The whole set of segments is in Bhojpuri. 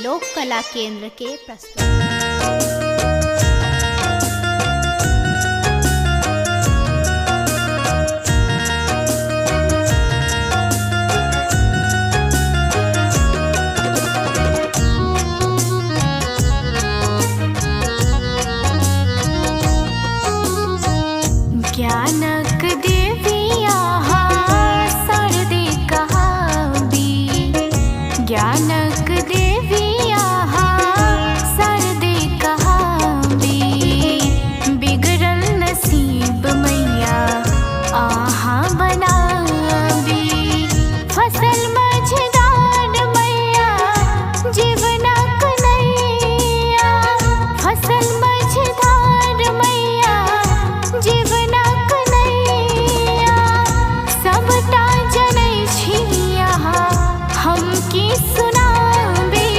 लोक कला केंद्र के प्रस्तुत। ज्ञानक देवी आहा सरदे कहाबी, ज्ञानक देवी आहा सरदे कहाबी, बिगड़ल नसीब मैया आहा बनाबी, फसल मझदार मैया जीवना कन्हैया, फसल मझदार मैया जीवना सबटा जनै छी अहाँ हम की सुनाबी,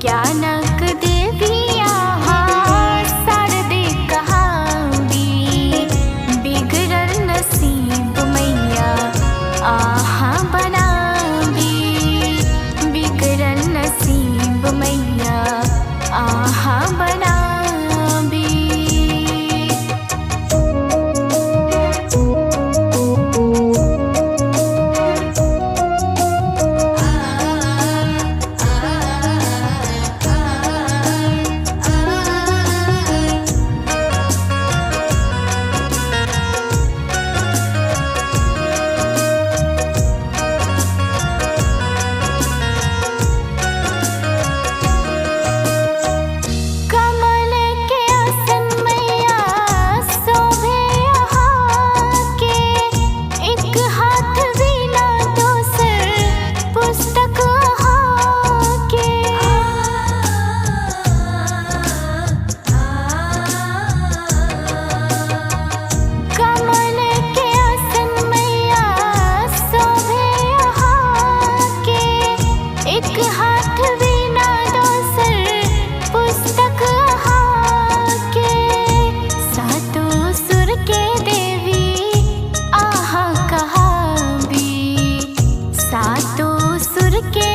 ज्ञानक देवी आहा सरदे कहाबी, बिगड़ल नसीब मैया आहा बनाबी, बिगड़ल नसीब मैया आहा बनाबी। सातों सुर के